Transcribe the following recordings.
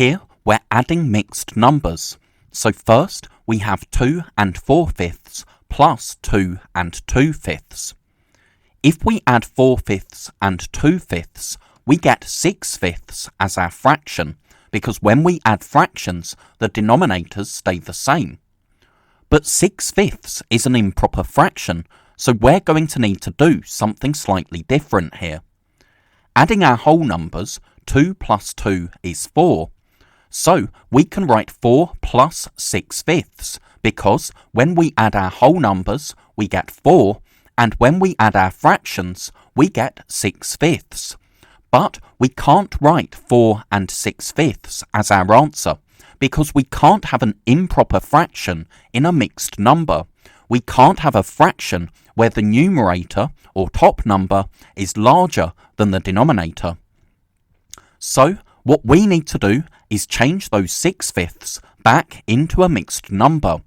Here we're adding mixed numbers. So first we have 2 and 4/5 plus 2 and 2/5. If we add 4/5 and 2/5, we get 6/5 as our fraction, because when we add fractions, the denominators stay the same. But 6/5 is an improper fraction, so we're going to need to do something slightly different here. Adding our whole numbers, 2 plus 2 is 4. So we can write 4 plus 6/5, because when we add our whole numbers, we get 4, and when we add our fractions, we get 6/5. But we can't write 4 and 6/5 as our answer, because we can't have an improper fraction in a mixed number. We can't have a fraction where the numerator, or top number, is larger than the denominator. So what we need to do is change those 6/5 back into a mixed number.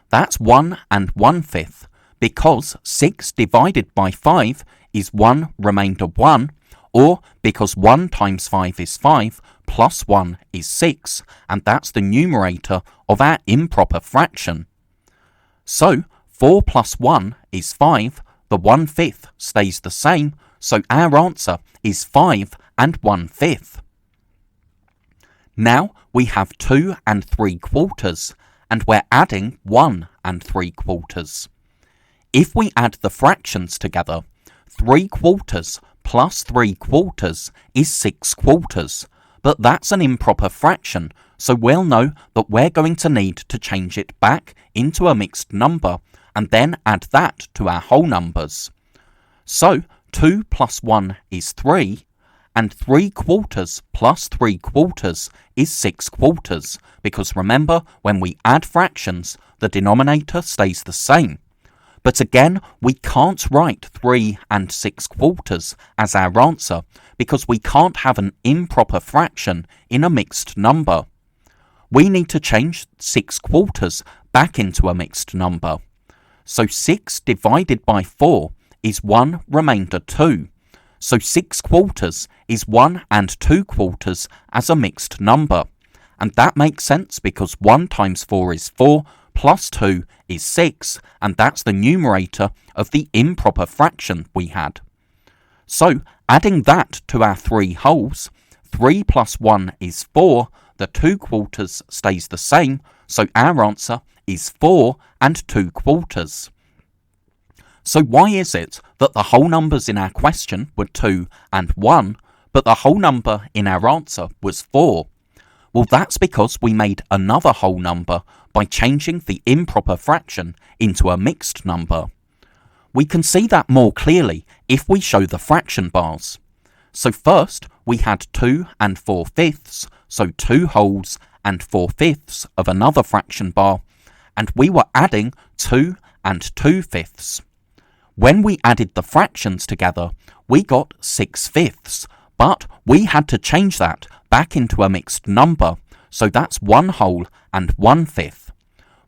That's 1 and 1/5, because 6 divided by 5 is 1 remainder 1, or because 1 times 5 is 5, plus 1 is 6, and that's the numerator of our improper fraction. So 4 plus 1 is 5, the 1/5 stays the same, so our answer is 5 and 1/5. Now we have 2 and 3/4, and we're adding 1 and 3/4. If we add the fractions together, 3/4 plus 3/4 is 6/4, but that's an improper fraction, so we'll know that we're going to need to change it back into a mixed number, and then add that to our whole numbers. So 2 plus 1 is 3, and 3/4 plus 3/4 is 6/4, because remember, when we add fractions, the denominator stays the same. But again, we can't write 3 and 6/4 as our answer, because we can't have an improper fraction in a mixed number. We need to change 6/4 back into a mixed number. So 6 divided by 4 is 1 remainder 2. So 6/4 is 1 and 2/4 as a mixed number. And that makes sense because 1 times 4 is 4, plus 2 is 6, and that's the numerator of the improper fraction we had. So adding that to our 3 wholes, 3 plus 1 is 4, the 2/4 stays the same, so our answer is 4 and 2/4. So why is it that the whole numbers in our question were 2 and 1, but the whole number in our answer was 4? Well, that's because we made another whole number by changing the improper fraction into a mixed number. We can see that more clearly if we show the fraction bars. So first, we had 2 and 4/5, so 2 wholes and 4/5 of another fraction bar, and we were adding 2 and 2/5. When we added the fractions together, we got 6/5, but we had to change that back into a mixed number, so that's 1 whole and 1/5.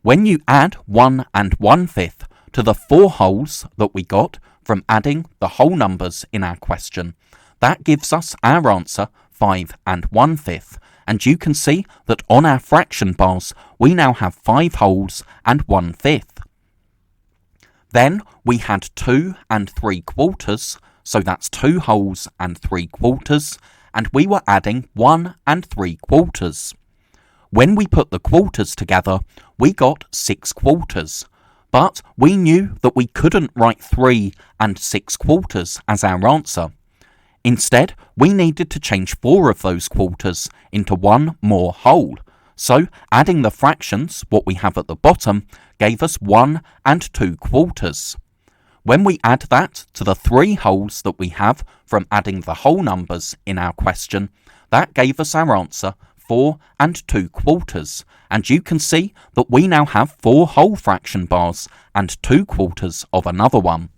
When you add 1 and 1/5 to the 4 wholes that we got from adding the whole numbers in our question, that gives us our answer 5 and 1/5, and you can see that on our fraction bars we now have 5 wholes and 1/5. Then we had 2 and 3/4, so that's 2 wholes and 3/4, and we were adding 1 and 3/4. When we put the quarters together, we got 6/4, but we knew that we couldn't write 3 and 6/4 as our answer. Instead, we needed to change 4 of those quarters into 1 more whole. So adding the fractions, what we have at the bottom, gave us 1 and 2/4. When we add that to the 3 wholes that we have from adding the whole numbers in our question, that gave us our answer 4 and 2/4. And you can see that we now have 4 whole fraction bars and 2/4 of another one.